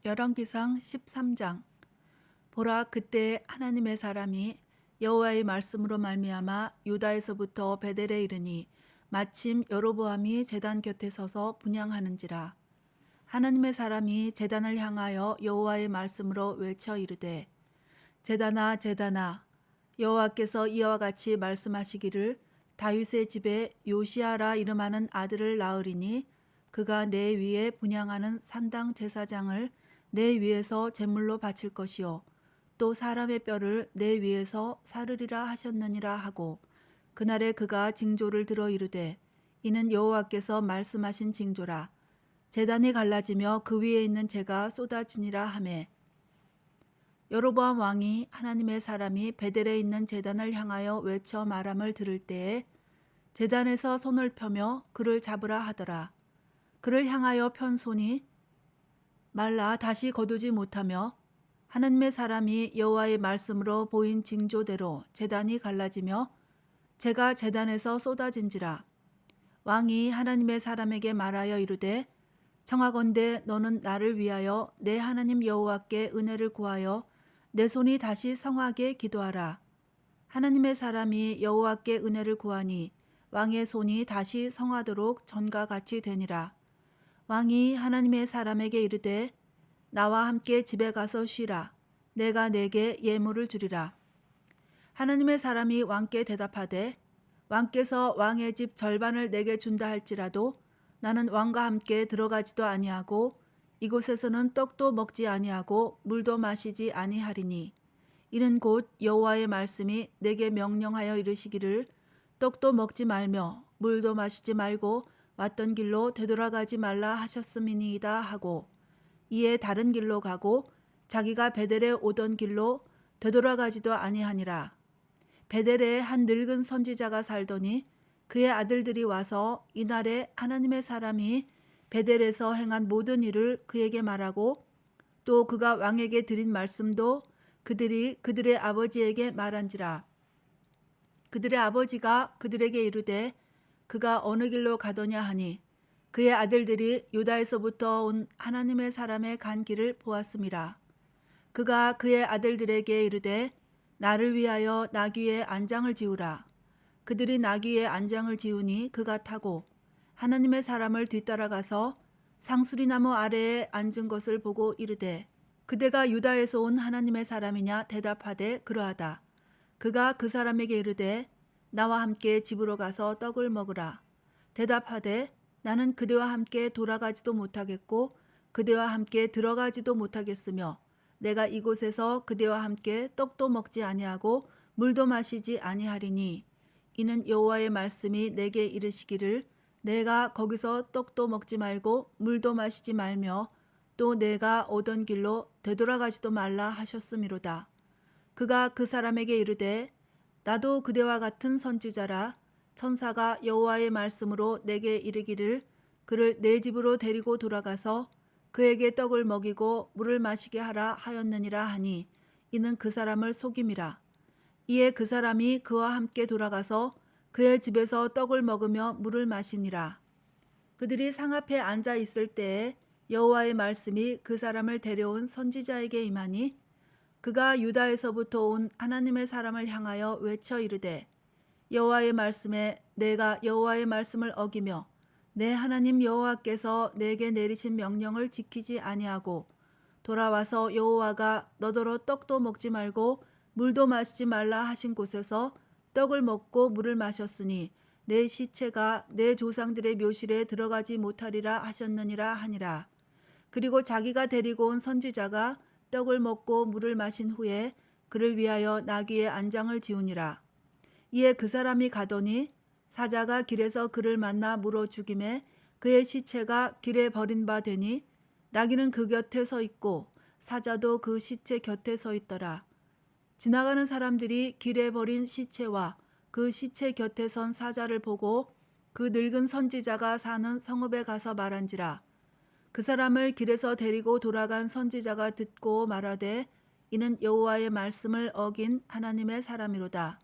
열왕기상 13장. 보라, 그때 하나님의 사람이 여호와의 말씀으로 말미암아 유다에서부터 베델에 이르니 마침 여로보암이 제단 곁에 서서 분향하는지라. 하나님의 사람이 제단을 향하여 여호와의 말씀으로 외쳐 이르되, 제단아, 제단아, 여호와께서 이와 같이 말씀하시기를 다윗의 집에 요시아라 이름하는 아들을 낳으리니 그가 내 위에 분향하는 산당 제사장을 내 위에서 제물로 바칠 것이요 또 사람의 뼈를 내 위에서 사르리라 하셨느니라 하고, 그날에 그가 징조를 들어 이르되, 이는 여호와께서 말씀하신 징조라. 제단이 갈라지며 그 위에 있는 재가 쏟아지니라 하매, 여로보암 왕이 하나님의 사람이 베델에 있는 제단을 향하여 외쳐 말함을 들을 때에 제단에서 손을 펴며 그를 잡으라 하더라. 그를 향하여 편 손이 말라 다시 거두지 못하며 하나님의 사람이 여호와의 말씀으로 보인 징조대로 제단이 갈라지며 재가 제단에서 쏟아진지라. 왕이 하나님의 사람에게 말하여 이르되, 청하건대 너는 나를 위하여 내 하나님 여호와께 은혜를 구하여 내 손이 다시 성하게 기도하라. 하나님의 사람이 여호와께 은혜를 구하니 왕의 손이 다시 성하도록 전과 같이 되니라. 왕이 하나님의 사람에게 이르되, 나와 함께 집에 가서 쉬라. 내가 내게 예물을 주리라. 하나님의 사람이 왕께 대답하되, 왕께서 왕의 집 절반을 내게 준다 할지라도 나는 왕과 함께 들어가지도 아니하고 이곳에서는 떡도 먹지 아니하고 물도 마시지 아니하리니, 이는 곧 여호와의 말씀이 내게 명령하여 이르시기를 떡도 먹지 말며 물도 마시지 말고 왔던 길로 되돌아가지 말라 하셨음이니이다 하고, 이에 다른 길로 가고 자기가 베델에 오던 길로 되돌아가지도 아니하니라. 베델에 한 늙은 선지자가 살더니 그의 아들들이 와서 이날에 하나님의 사람이 베델에서 행한 모든 일을 그에게 말하고 또 그가 왕에게 드린 말씀도 그들이 그들의 아버지에게 말한지라. 그들의 아버지가 그들에게 이르되, 그가 어느 길로 가더냐 하니 그의 아들들이 유다에서부터 온 하나님의 사람의 간 길을 보았음이라. 그가 그의 아들들에게 이르되, 나를 위하여 나귀의 안장을 지우라. 그들이 나귀의 안장을 지우니 그가 타고 하나님의 사람을 뒤따라가서 상수리나무 아래에 앉은 것을 보고 이르되, 그대가 유다에서 온 하나님의 사람이냐 대답하되 그러하다. 그가 그 사람에게 이르되, 나와 함께 집으로 가서 떡을 먹으라. 대답하되, 나는 그대와 함께 돌아가지도 못하겠고 그대와 함께 들어가지도 못하겠으며 내가 이곳에서 그대와 함께 떡도 먹지 아니하고 물도 마시지 아니하리니, 이는 여호와의 말씀이 내게 이르시기를 내가 거기서 떡도 먹지 말고 물도 마시지 말며 또 내가 오던 길로 되돌아가지도 말라 하셨음이로다. 그가 그 사람에게 이르되, 나도 그대와 같은 선지자라. 천사가 여호와의 말씀으로 내게 이르기를 그를 내 집으로 데리고 돌아가서 그에게 떡을 먹이고 물을 마시게 하라 하였느니라 하니, 이는 그 사람을 속임이라. 이에 그 사람이 그와 함께 돌아가서 그의 집에서 떡을 먹으며 물을 마시니라. 그들이 상 앞에 앉아 있을 때에 여호와의 말씀이 그 사람을 데려온 선지자에게 임하니, 그가 유다에서부터 온 하나님의 사람을 향하여 외쳐 이르되, 여호와의 말씀에 내가 여호와의 말씀을 어기며 내 하나님 여호와께서 내게 내리신 명령을 지키지 아니하고 돌아와서 여호와가 너더러 떡도 먹지 말고 물도 마시지 말라 하신 곳에서 떡을 먹고 물을 마셨으니 내 시체가 내 조상들의 묘실에 들어가지 못하리라 하셨느니라 하니라. 그리고 자기가 데리고 온 선지자가 떡을 먹고 물을 마신 후에 그를 위하여 나귀의 안장을 지우니라. 이에 그 사람이 가더니 사자가 길에서 그를 만나 물어 죽임에 그의 시체가 길에 버린 바 되니, 나귀는 그 곁에 서 있고 사자도 그 시체 곁에 서 있더라. 지나가는 사람들이 길에 버린 시체와 그 시체 곁에 선 사자를 보고 그 늙은 선지자가 사는 성읍에 가서 말한지라. 그 사람을 길에서 데리고 돌아간 선지자가 듣고 말하되, 이는 여호와의 말씀을 어긴 하나님의 사람이로다.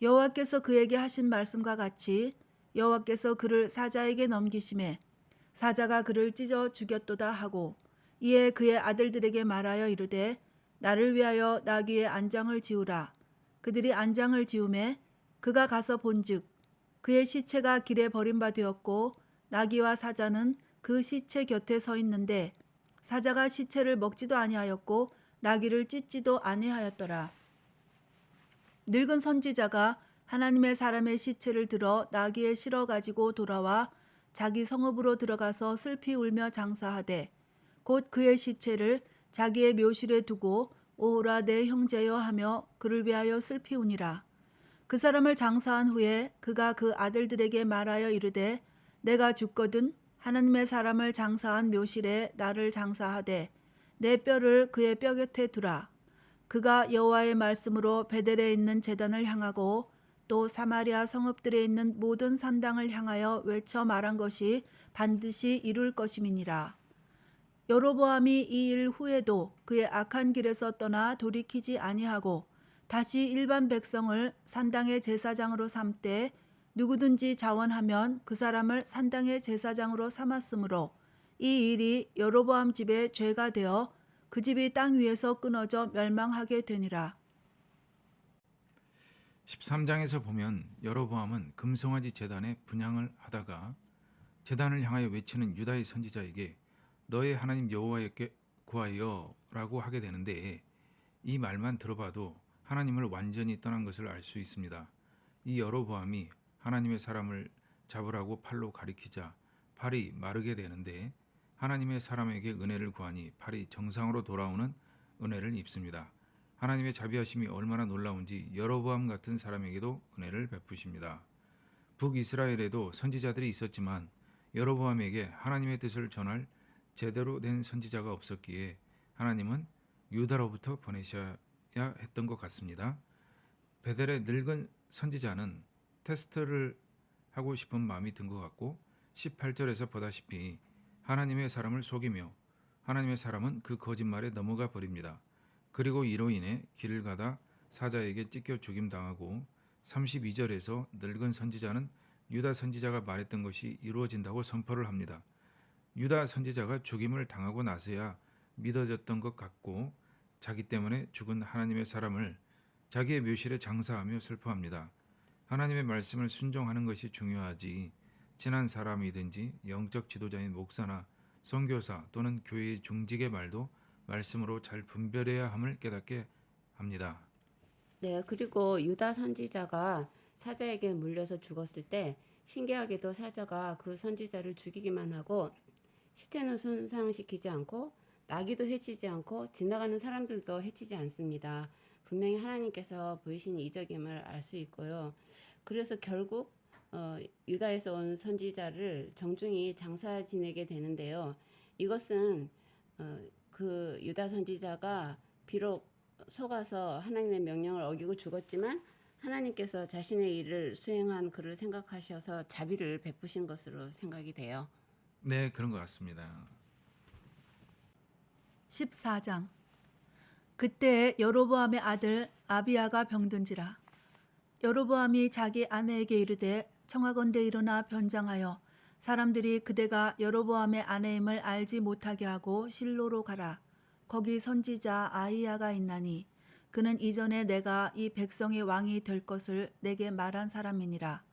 여호와께서 그에게 하신 말씀과 같이 여호와께서 그를 사자에게 넘기심에 사자가 그를 찢어 죽였도다 하고, 이에 그의 아들들에게 말하여 이르되 나를 위하여 나귀의 안장을 지우라. 그들이 안장을 지우매 그가 가서 본즉 그의 시체가 길에 버림받되었고 나귀와 사자는 그 시체 곁에 서 있는데 사자가 시체를 먹지도 아니하였고 나귀를 찢지도 아니하였더라. 늙은 선지자가 하나님의 사람의 시체를 들어 나귀에 실어 가지고 돌아와 자기 성읍으로 들어가서 슬피 울며 장사하되 곧 그의 시체를 자기의 묘실에 두고 오호라 내 형제여 하며 그를 위하여 슬피 우니라. 그 사람을 장사한 후에 그가 그 아들들에게 말하여 이르되 내가 죽거든 하나님의 사람을 장사한 묘실에 나를 장사하되 내 뼈를 그의 뼈 곁에 두라. 그가 여호와의 말씀으로 베델에 있는 제단을 향하고 또 사마리아 성읍들에 있는 모든 산당을 향하여 외쳐 말한 것이 반드시 이룰 것임이니라. 여로보암이 이 일 후에도 그의 악한 길에서 떠나 돌이키지 아니하고 다시 일반 백성을 산당의 제사장으로 삼되 누구든지 자원하면 그 사람을 산당의 제사장으로 삼았으므로 이 일이 여로보암 집의 죄가 되어 그 집이 땅 위에서 끊어져 멸망하게 되니라. 13장에서 보면 여로보암은 금송아지 제단에 분향을 하다가 제단을 향하여 외치는 유다의 선지자에게 너의 하나님 여호와께 구하여 라고 하게 되는데 이 말만 들어봐도 하나님을 완전히 떠난 것을 알 수 있습니다. 이 여로보암이 하나님의 사람을 잡으라고 팔로 가리키자 팔이 마르게 되는데 하나님의 사람에게 은혜를 구하니 팔이 정상으로 돌아오는 은혜를 입습니다. 하나님의 자비하심이 얼마나 놀라운지 여로보암 같은 사람에게도 은혜를 베푸십니다. 북이스라엘에도 선지자들이 있었지만 여로보암에게 하나님의 뜻을 전할 제대로 된 선지자가 없었기에 하나님은 유다로부터 보내셔야 했던 것 같습니다. 베델의 늙은 선지자는 테스트를 하고 싶은 마음이 든 것 같고 18절에서 보다시피 하나님의 사람을 속이며 하나님의 사람은 그 거짓말에 넘어가 버립니다. 그리고 이로 인해 길을 가다 사자에게 찢겨 죽임당하고 32절에서 늙은 선지자는 유다 선지자가 말했던 것이 이루어진다고 선포를 합니다. 유다 선지자가 죽임을 당하고 나서야 믿어졌던 것 같고 자기 때문에 죽은 하나님의 사람을 자기의 묘실에 장사하며 슬퍼합니다. 하나님의 말씀을 순종하는 것이 중요하지 친한 사람이든지 영적 지도자인 목사나 선교사 또는 교회의 중직의 말도 말씀으로 잘 분별해야 함을 깨닫게 합니다. 네, 그리고 유다 선지자가 사자에게 물려서 죽었을 때 신기하게도 사자가 그 선지자를 죽이기만 하고 시체는 손상시키지 않고 나귀도 해치지 않고 지나가는 사람들도 해치지 않습니다. 분명히 하나님께서 보이신 이적임을 알 수 있고요. 그래서 결국 유다에서 온 선지자를 정중히 장사 지내게 되는데요. 이것은 그 유다 선지자가 비록 속아서 하나님의 명령을 어기고 죽었지만 하나님께서 자신의 일을 수행한 그를 생각하셔서 자비를 베푸신 것으로 생각이 돼요. 네, 그런 것 같습니다. 14장. 그때 여로보암의 아들 아비야가 병든지라. 여로보암이 자기 아내에게 이르되 청하건대 일어나 변장하여 사람들이 그대가 여로보암의 아내임을 알지 못하게 하고 실로로 가라. 거기 선지자 아히야가 있나니 그는 이전에 내가 이 백성의 왕이 될 것을 내게 말한 사람이니라.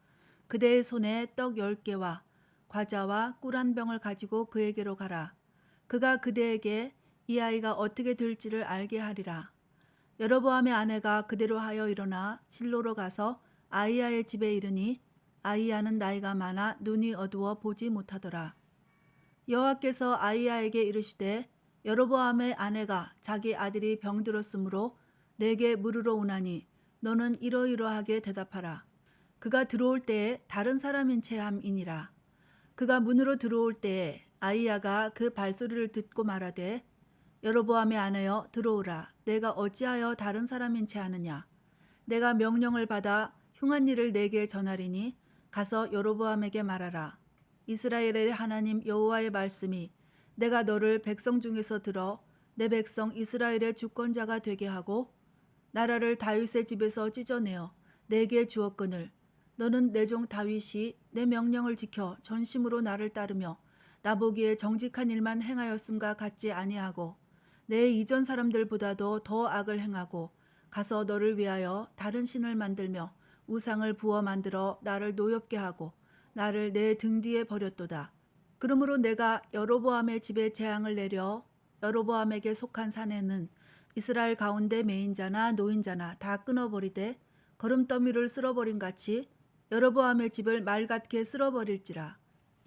그대의 손에 떡 10개와 과자와 꿀 한 병을 가지고 그에게로 가라. 그가 그대에게 이 아이가 어떻게 될지를 알게 하리라. 여로보암의 아내가 그대로 하여 일어나 실로로 가서 아히야의 집에 이르니 아히야는 나이가 많아 눈이 어두워 보지 못하더라. 여호와께서 아히야에게 이르시되 여로보암의 아내가 자기 아들이 병들었으므로 내게 물으러 오나니 너는 이러이러하게 대답하라. 그가 들어올 때에 다른 사람인 체함이니라. 그가 문으로 들어올 때에 아히야가 그 발소리를 듣고 말하되 여로보암의 아내여 들어오라. 내가 어찌하여 다른 사람인 채 하느냐. 내가 명령을 받아 흉한 일을 내게 전하리니 가서 여로보암에게 말하라. 이스라엘의 하나님 여호와의 말씀이 내가 너를 백성 중에서 들어 내 백성 이스라엘의 주권자가 되게 하고 나라를 다윗의 집에서 찢어내어 내게 주었거늘 너는 내 종 다윗이 내 명령을 지켜 전심으로 나를 따르며 나보기에 정직한 일만 행하였음과 같지 아니하고 내 이전 사람들보다도 더 악을 행하고 가서 너를 위하여 다른 신을 만들며 우상을 부어 만들어 나를 노엽게 하고 나를 내 등 뒤에 버렸도다. 그러므로 내가 여로보암의 집에 재앙을 내려 여로보암에게 속한 산에는 이스라엘 가운데 매인자나 노인자나 다 끊어버리되 거름더미를 쓸어버린 같이 여로보암의 집을 말같게 쓸어버릴지라.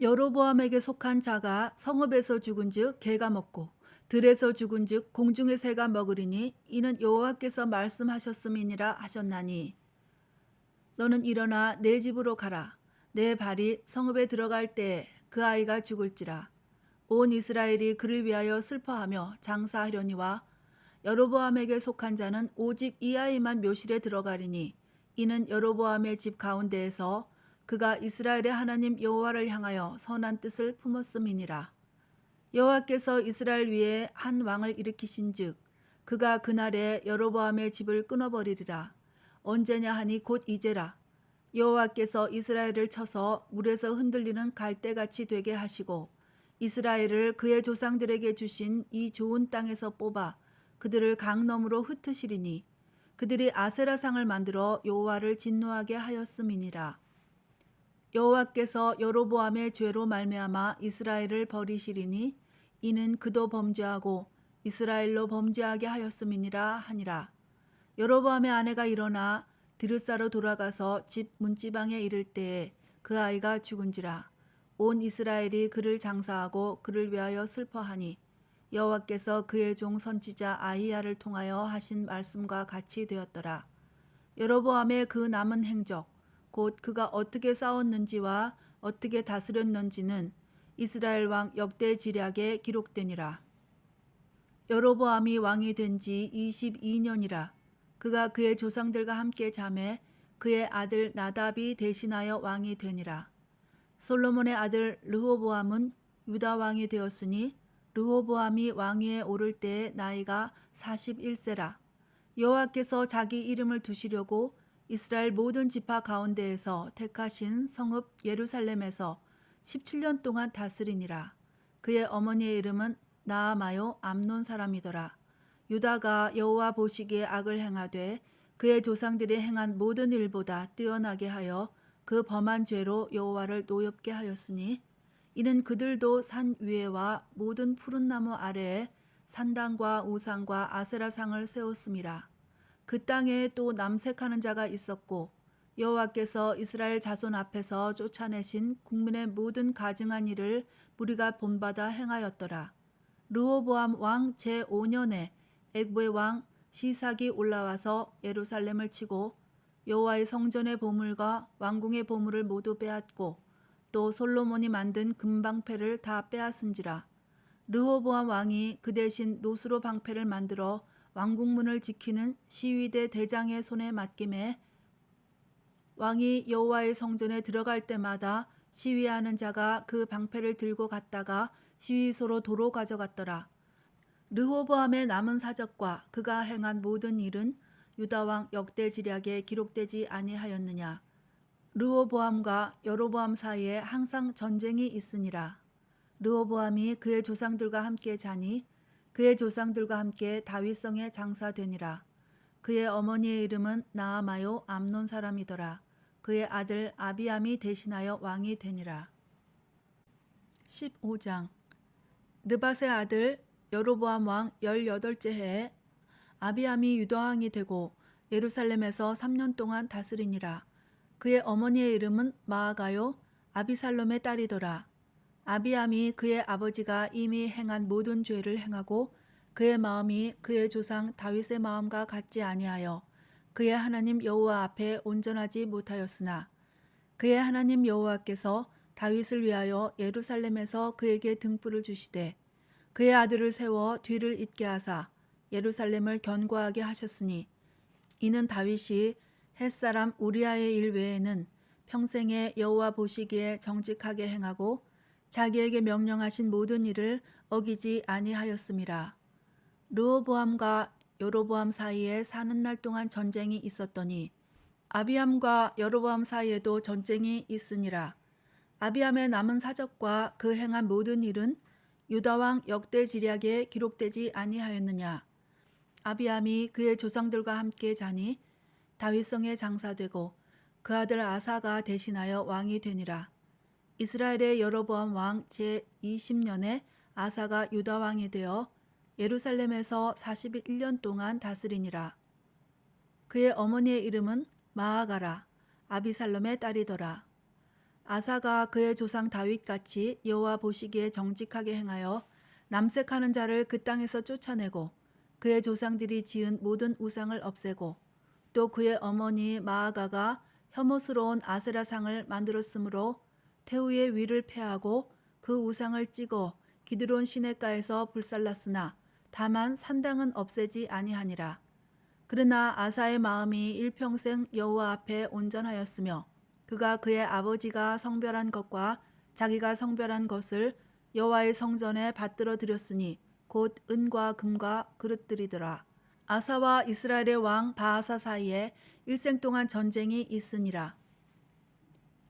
여로보암에게 속한 자가 성읍에서 죽은즉 개가 먹고 들에서 죽은즉 공중의 새가 먹으리니 이는 여호와께서 말씀하셨음이니라 하셨나니 너는 일어나 내 집으로 가라. 내 발이 성읍에 들어갈 때에 그 아이가 죽을지라. 온 이스라엘이 그를 위하여 슬퍼하며 장사하려니와 여로보암에게 속한 자는 오직 이 아이만 묘실에 들어가리니 이는 여로보암의 집 가운데에서 그가 이스라엘의 하나님 여호와를 향하여 선한 뜻을 품었음이니라. 여호와께서 이스라엘 위에 한 왕을 일으키신즉 그가 그날에 여로보암의 집을 끊어버리리라. 언제냐 하니 곧 이제라. 여호와께서 이스라엘을 쳐서 물에서 흔들리는 갈대같이 되게 하시고 이스라엘을 그의 조상들에게 주신 이 좋은 땅에서 뽑아 그들을 강 너머로 흩으시리니 그들이 아세라상을 만들어 여호와를 진노하게 하였음이니라. 여호와께서 여로보암의 죄로 말미암아 이스라엘을 버리시리니 이는 그도 범죄하고 이스라엘로 범죄하게 하였음이니라 하니라. 여로보암의 아내가 일어나 드르사로 돌아가서 집 문지방에 이를 때에 그 아이가 죽은지라. 온 이스라엘이 그를 장사하고 그를 위하여 슬퍼하니 여호와께서 그의 종 선지자 아히야를 통하여 하신 말씀과 같이 되었더라. 여로보암의 그 남은 행적 곧 그가 어떻게 싸웠는지와 어떻게 다스렸는지는 이스라엘 왕 역대지략에 기록되니라. 여로보암이 왕이 된 지 22년이라. 그가 그의 조상들과 함께 잠에 그의 아들 나답이 대신하여 왕이 되니라. 솔로몬의 아들 르호보암은 유다 왕이 되었으니 르호보암이 왕위에 오를 때의 나이가 41세라. 여호와께서 자기 이름을 두시려고 이스라엘 모든 지파 가운데에서 택하신 성읍 예루살렘에서 17년 동안 다스리니라. 그의 어머니의 이름은 나아마요 암논 사람이더라. 유다가 여호와 보시기에 악을 행하되 그의 조상들이 행한 모든 일보다 뛰어나게 하여 그 범한 죄로 여호와를 노엽게 하였으니 이는 그들도 산 위에와 모든 푸른 나무 아래에 산당과 우상과 아세라상을 세웠음이라. 그 땅에 또 남색하는 자가 있었고 여호와께서 이스라엘 자손 앞에서 쫓아내신 국민의 모든 가증한 일을 무리가 본받아 행하였더라. 르호보암 왕 제5년에 액보의 왕 시삭이 올라와서 예루살렘을 치고 여호와의 성전의 보물과 왕궁의 보물을 모두 빼앗고 또 솔로몬이 만든 금방패를 다 빼앗은지라. 르호보암 왕이 그 대신 노수로 방패를 만들어 왕궁문을 지키는 시위대 대장의 손에 맡김에 왕이 여호와의 성전에 들어갈 때마다 시위하는 자가 그 방패를 들고 갔다가 시위소로 도로 가져갔더라. 르호보암의 남은 사적과 그가 행한 모든 일은 유다 왕 역대지략에 기록되지 아니하였느냐. 르호보암과 여로보암 사이에 항상 전쟁이 있으니라. 르호보암이 그의 조상들과 함께 자니 그의 조상들과 함께 다윗성에 장사되니라. 그의 어머니의 이름은 나아마요 암논 사람이더라. 그의 아들 아비암이 대신하여 왕이 되니라. 15장. 느밧의 아들 여로보암 왕 18째 해에 아비암이 유다 왕이 되고 예루살렘에서 3년 동안 다스리니라. 그의 어머니의 이름은 마아가요 아비살롬의 딸이더라. 아비암이 그의 아버지가 이미 행한 모든 죄를 행하고 그의 마음이 그의 조상 다윗의 마음과 같지 아니하여 그의 하나님 여호와 앞에 온전하지 못하였으나 그의 하나님 여호와께서 다윗을 위하여 예루살렘에서 그에게 등불을 주시되 그의 아들을 세워 뒤를 잇게 하사 예루살렘을 견고하게 하셨으니 이는 다윗이 햇사람 우리아의 일 외에는 평생에 여호와 보시기에 정직하게 행하고 자기에게 명령하신 모든 일을 어기지 아니하였음이라. 르호보암과 여로보암 사이에 사는 날 동안 전쟁이 있었더니 아비암과 여로보암 사이에도 전쟁이 있으니라. 아비암의 남은 사적과 그 행한 모든 일은 유다 왕 역대 지략에 기록되지 아니하였느냐. 아비암이 그의 조상들과 함께 자니 다윗성에 장사되고 그 아들 아사가 대신하여 왕이 되니라. 이스라엘의 여로보암 왕 제20년에 아사가 유다 왕이 되어 예루살렘에서 41년 동안 다스리니라. 그의 어머니의 이름은 마아가라 아비살롬의 딸이더라. 아사가 그의 조상 다윗같이 여호와 보시기에 정직하게 행하여 남색하는 자를 그 땅에서 쫓아내고 그의 조상들이 지은 모든 우상을 없애고 또 그의 어머니 마아가가 혐오스러운 아세라상을 만들었으므로 태우의 위를 패하고 그 우상을 찍어 기드론 시냇가에서 불살랐으나 다만 산당은 없애지 아니하니라. 그러나 아사의 마음이 일평생 여호와 앞에 온전하였으며 그가 그의 아버지가 성별한 것과 자기가 성별한 것을 여호와의 성전에 받들어 드렸으니 곧 은과 금과 그릇들이더라. 아사와 이스라엘의 왕 바아사 사이에 일생 동안 전쟁이 있으니라.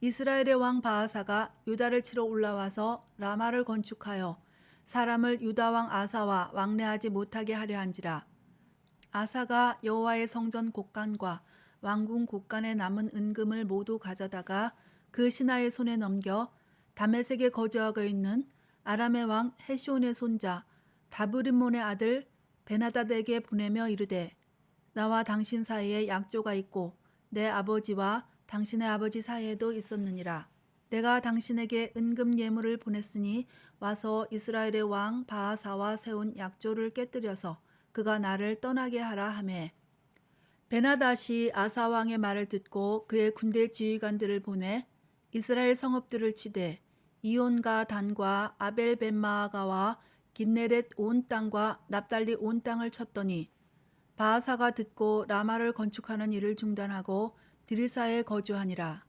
이스라엘의 왕 바아사가 유다를 치러 올라와서 라마를 건축하여 사람을 유다 왕 아사와 왕래하지 못하게 하려 한지라. 아사가 여호와의 성전 곳간과 왕궁 곳간에 남은 은금을 모두 가져다가 그 신하의 손에 넘겨 다메섹에 거주하고 있는 아람의 왕 헤시온의 손자 다브림몬의 아들 베나다드에게 보내며 이르되 나와 당신 사이에 약조가 있고 내 아버지와 당신의 아버지 사이에도 있었느니라. 내가 당신에게 은금 예물을 보냈으니 와서 이스라엘의 왕 바아사와 세운 약조를 깨뜨려서 그가 나를 떠나게 하라 하매 베나닷이 아사 왕의 말을 듣고 그의 군대 지휘관들을 보내 이스라엘 성읍들을 치되 이온과 단과 아벨 벤마아가와 긴네렛 온 땅과 납달리 온 땅을 쳤더니 바아사가 듣고 라마를 건축하는 일을 중단하고 드리사에 거주하니라.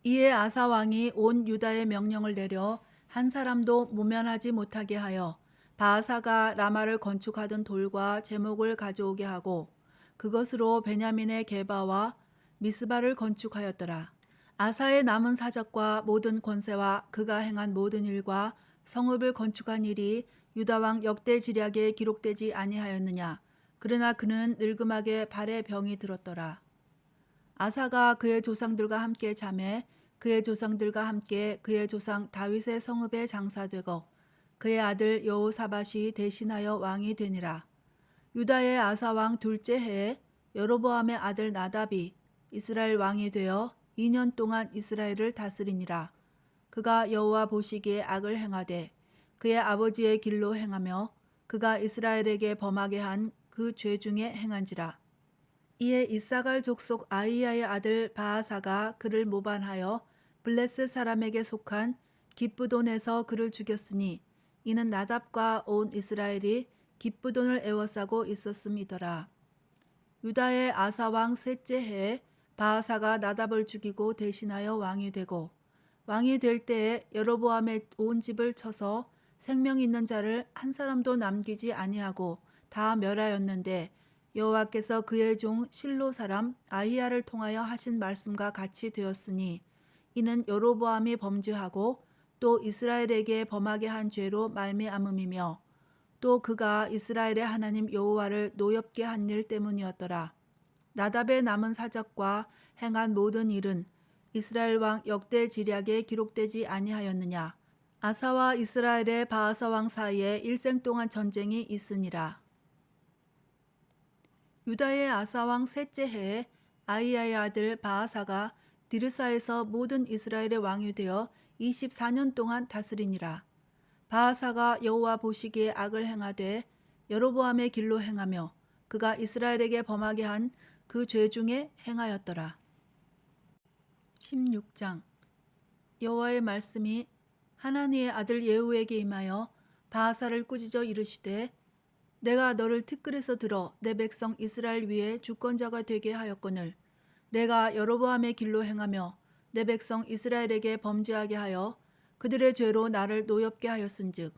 이에 아사 왕이 온 유다의 명령을 내려 한 사람도 모면하지 못하게 하여 바아사가 라마를 건축하던 돌과 제목을 가져오게 하고 그것으로 베냐민의 게바와 미스바를 건축하였더라. 아사의 남은 사적과 모든 권세와 그가 행한 모든 일과 성읍을 건축한 일이 유다 왕 역대 지략에 기록되지 아니하였느냐. 그러나 그는 늙음하게 발에 병이 들었더라. 아사가 그의 조상들과 함께 잠에 그의 조상들과 함께 그의 조상 다윗의 성읍에 장사되고 그의 아들 여호사밧이 대신하여 왕이 되니라. 유다의 아사 왕 둘째 해에 여로보암의 아들 나답이 이스라엘 왕이 되어 2년 동안 이스라엘을 다스리니라. 그가 여호와 보시기에 악을 행하되 그의 아버지의 길로 행하며 그가 이스라엘에게 범하게 한 그 죄 중에 행한지라. 이에 이사갈 족속 아이야의 아들 바아사가 그를 모반하여 블레셋 사람에게 속한 기브돈에서 그를 죽였으니 이는 나답과 온 이스라엘이 기브돈을 에워싸고 있었음이더라. 유다의 아사 왕 셋째 해에 바아사가 나답을 죽이고 대신하여 왕이 되고 왕이 될 때에 여로보암의 온 집을 쳐서 생명 있는 자를 한 사람도 남기지 아니하고 다 멸하였는데 여호와께서 그의 종 실로 사람 아히야를 통하여 하신 말씀과 같이 되었으니 이는 여로보암이 범죄하고 또 이스라엘에게 범하게 한 죄로 말미암음이며 또 그가 이스라엘의 하나님 여호와를 노엽게 한 일 때문이었더라. 나답의 남은 사적과 행한 모든 일은 이스라엘 왕 역대 지략에 기록되지 아니하였느냐. 아사와 이스라엘의 바아사 왕 사이에 일생 동안 전쟁이 있으니라. 유다의 아사 왕 셋째 해에 아히야의 아들 바아사가 디르사에서 모든 이스라엘의 왕이 되어 24년 동안 다스리니라. 바아사가 여호와 보시기에 악을 행하되 여로보암의 길로 행하며 그가 이스라엘에게 범하게 한 그 죄 중에 행하였더라. 16장. 여호와의 말씀이 하나니의 아들 예후에게 임하여 바아사를 꾸짖어 이르시되 내가 너를 티끌에서 들어 내 백성 이스라엘 위에 주권자가 되게 하였거늘 내가 여로보암의 길로 행하며 내 백성 이스라엘에게 범죄하게 하여 그들의 죄로 나를 노엽게 하였은즉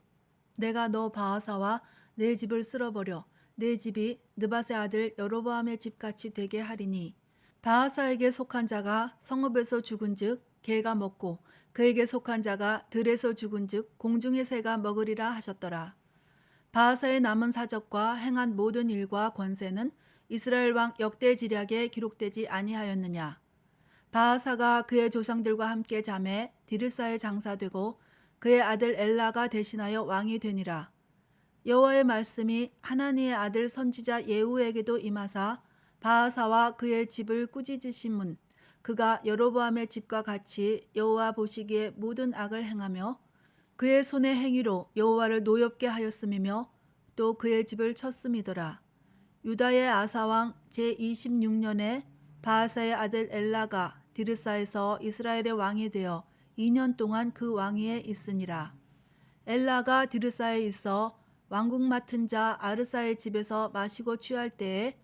내가 너 바아사와 내 집을 쓸어버려 내 집이 느밧의 아들 여로보암의 집같이 되게 하리니 바아사에게 속한 자가 성읍에서 죽은즉 개가 먹고 그에게 속한 자가 들에서 죽은즉 공중의 새가 먹으리라 하셨더라. 바하사의 남은 사적과 행한 모든 일과 권세는 이스라엘 왕 역대 지략에 기록되지 아니하였느냐. 바하사가 그의 조상들과 함께 잠에 디르사에 장사되고 그의 아들 엘라가 대신하여 왕이 되니라. 여호와의 말씀이 하나니의 아들 선지자 예후에게도 임하사 바하사와 그의 집을 꾸짖으심은 그가 여로보암의 집과 같이 여호와 보시기에 모든 악을 행하며 그의 손의 행위로 여호와를 노엽게 하였음이며 또 그의 집을 쳤음이더라. 유다의 아사왕 제26년에 바하사의 아들 엘라가 디르사에서 이스라엘의 왕이 되어 2년 동안 그 왕위에 있으니라. 엘라가 디르사에 있어 왕궁 맡은 자 아르사의 집에서 마시고 취할 때에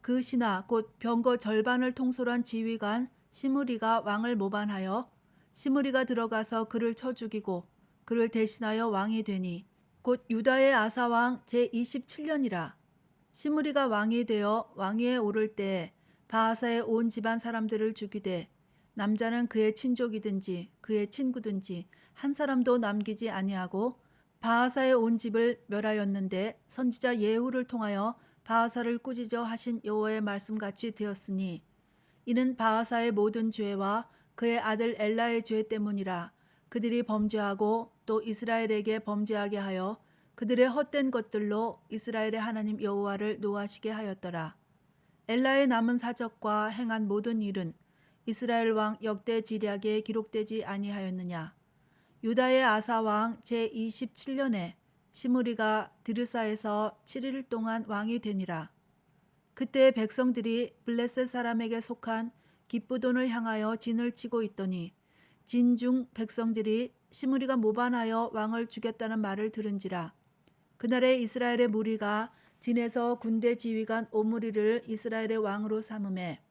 그 신하 곧 병거 절반을 통솔한 지휘관 시므리가 왕을 모반하여 시므리가 들어가서 그를 쳐 죽이고 그를 대신하여 왕이 되니 곧 유다의 아사왕 제27년이라. 시므리가 왕이 되어 왕위에 오를 때에 바하사의 온 집안 사람들을 죽이되 남자는 그의 친족이든지 그의 친구든지 한 사람도 남기지 아니하고 바하사의 온 집을 멸하였는데 선지자 예후를 통하여 바하사를 꾸짖어 하신 여호와의 말씀같이 되었으니 이는 바하사의 모든 죄와 그의 아들 엘라의 죄 때문이라. 그들이 범죄하고 또 이스라엘에게 범죄하게 하여 그들의 헛된 것들로 이스라엘의 하나님 여호와를 노하시게 하였더라. 엘라의 남은 사적과 행한 모든 일은 이스라엘 왕 역대 지략에 기록되지 아니하였느냐. 유다의 아사 왕 제27년에 시므리가 디르사에서 7일 동안 왕이 되니라. 그때 백성들이 블레셋 사람에게 속한 기브돈을 향하여 진을 치고 있더니 진중 백성들이 시므리가 모반하여 왕을 죽였다는 말을 들은지라. 그날에 이스라엘의 무리가 진에서 군대 지휘관 오므리를 이스라엘의 왕으로 삼음에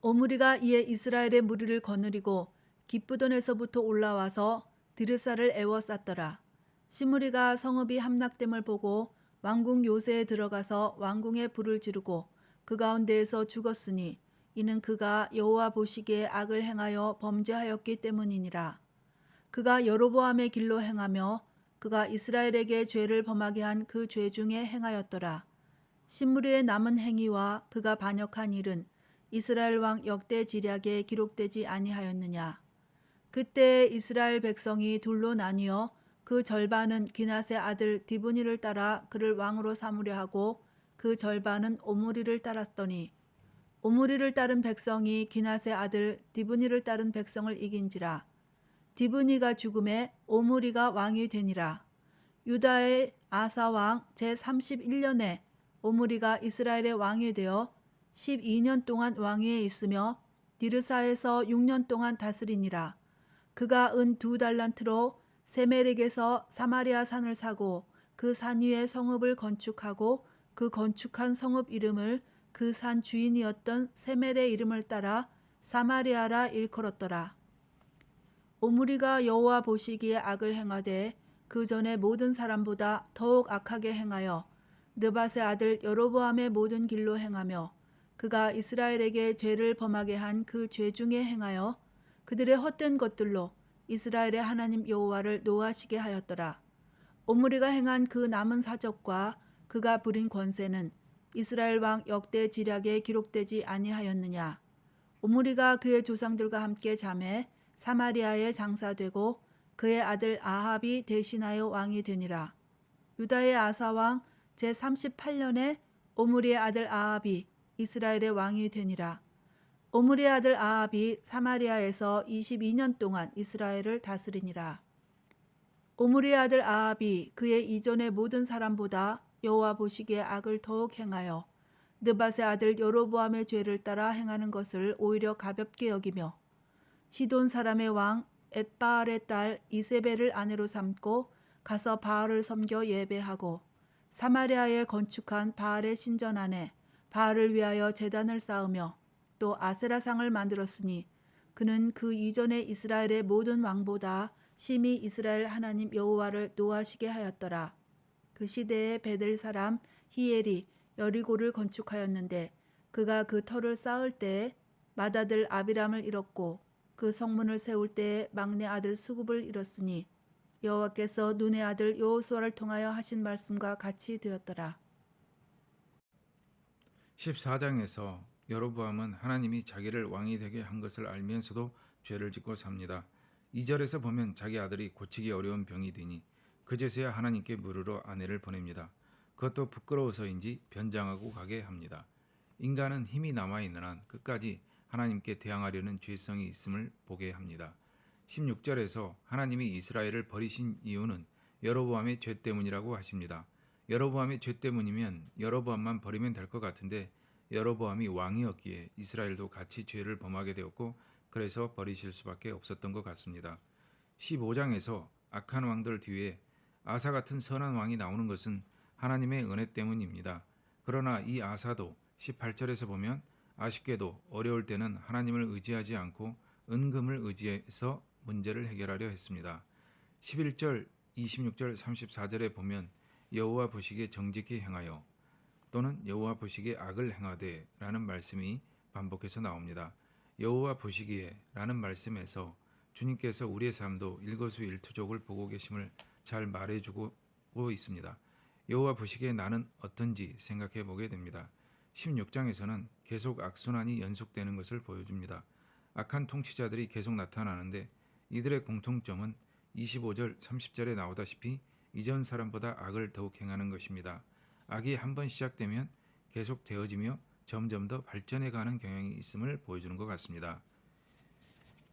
오므리가 이에 이스라엘의 무리를 거느리고 기브돈에서부터 올라와서 디르사를 에워쌌더라. 시므리가 성읍이 함락됨을 보고 왕궁 요새에 들어가서 왕궁에 불을 지르고 그 가운데에서 죽었으니 이는 그가 여호와 보시기에 악을 행하여 범죄하였기 때문이니라. 그가 여로보암의 길로 행하며 그가 이스라엘에게 죄를 범하게 한 그 죄 중에 행하였더라. 시므리의 남은 행위와 그가 반역한 일은 이스라엘 왕 역대 지략에 기록되지 아니하였느냐. 그때 이스라엘 백성이 둘로 나뉘어 그 절반은 기낫의 아들 디브니를 따라 그를 왕으로 삼으려 하고 그 절반은 오므리를 따랐더니 오므리를 따른 백성이 기낫의 아들 디브니를 따른 백성을 이긴지라. 디브니가 죽음에 오므리가 왕이 되니라. 유다의 아사 왕 제31년에 오므리가 이스라엘의 왕이 되어 12년 동안 왕위에 있으며 디르사에서 6년 동안 다스리니라. 그가 은 2달란트로 세멜에게서 사마리아 산을 사고 그 산 위에 성읍을 건축하고 그 건축한 성읍 이름을 그 산 주인이었던 세멜의 이름을 따라 사마리아라 일컬었더라. 오므리가 여호와 보시기에 악을 행하되 그 전에 모든 사람보다 더욱 악하게 행하여 느밧의 아들 여로보암의 모든 길로 행하며 그가 이스라엘에게 죄를 범하게 한 그 죄 중에 행하여 그들의 헛된 것들로 이스라엘의 하나님 여호와를 노하시게 하였더라. 오므리가 행한 그 남은 사적과 그가 부린 권세는 이스라엘 왕 역대 지략에 기록되지 아니하였느냐. 오므리가 그의 조상들과 함께 잠에 사마리아에 장사되고 그의 아들 아합이 대신하여 왕이 되니라. 유다의 아사 왕 제38년에 오므리의 아들 아합이 이스라엘의 왕이 되니라. 오므리의 아들 아합이 사마리아에서 22년 동안 이스라엘을 다스리니라. 오므리의 아들 아합이 그의 이전의 모든 사람보다 여호와 보시기에 악을 더욱 행하여 느밧의 아들 여로보암의 죄를 따라 행하는 것을 오히려 가볍게 여기며 시돈 사람의 왕 엣바알의 딸 이세벨을 아내로 삼고 가서 바알을 섬겨 예배하고 사마리아에 건축한 바알의 신전 안에 바알을 위하여 제단을 쌓으며 또 아세라상을 만들었으니 그는 그 이전에 이스라엘의 모든 왕보다 심히 이스라엘 하나님 여호와를 노하시게 하였더라. 그 시대에 베델 사람 히엘이 여리고를 건축하였는데 그가 그 터를 쌓을 때에 맏아들 아비람을 잃었고 그 성문을 세울 때에 막내 아들 수굽을 잃었으니 여호와께서 눈의 아들 여호수아를 통하여 하신 말씀과 같이 되었더라. 14장에서 여로보암은 하나님이 자기를 왕이 되게 한 것을 알면서도 죄를 짓고 삽니다. 2절에서 보면 자기 아들이 고치기 어려운 병이 되니 그제서야 하나님께 물으러 아내를 보냅니다. 그것도 부끄러워서인지 변장하고 가게 합니다. 인간은 힘이 남아있는 한 끝까지 하나님께 대항하려는 죄성이 있음을 보게 합니다. 16절에서 하나님이 이스라엘을 버리신 이유는 여로보암의 죄 때문이라고 하십니다. 여로보암의 죄 때문이면 여로보암만 버리면 될 것 같은데 여로보암이 왕이었기에 이스라엘도 같이 죄를 범하게 되었고 그래서 버리실 수밖에 없었던 것 같습니다. 15장에서 악한 왕들 뒤에 아사 같은 선한 왕이 나오는 것은 하나님의 은혜 때문입니다. 그러나 이 아사도 18절에서 보면 아쉽게도 어려울 때는 하나님을 의지하지 않고 은금을 의지해서 문제를 해결하려 했습니다. 11절, 26절, 34절에 보면 여호와 보시기에 정직히 행하여 또는 여호와 보시기에 악을 행하되 라는 말씀이 반복해서 나옵니다. 여호와 보시기에 라는 말씀에서 주님께서 우리의 삶도 일거수일투족을 보고 계심을 잘 말해주고 있습니다. 여호와 보시기에 나는 어떤지 생각해 보게 됩니다. 16장에서는 계속 악순환이 연속되는 것을 보여줍니다. 악한 통치자들이 계속 나타나는데 이들의 공통점은 25절, 30절에 나오다시피 이전 사람보다 악을 더욱 행하는 것입니다. 악이 한번 시작되면 계속 되어지며 점점 더 발전해가는 경향이 있음을 보여주는 것 같습니다.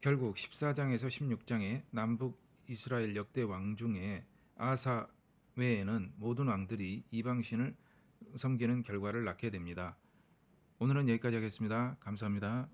결국 14장에서 16장의 남북 이스라엘 역대 왕 중에 아사 외에는 모든 왕들이 이방신을 섬기는 결과를 낳게 됩니다. 오늘은 여기까지 하겠습니다. 감사합니다.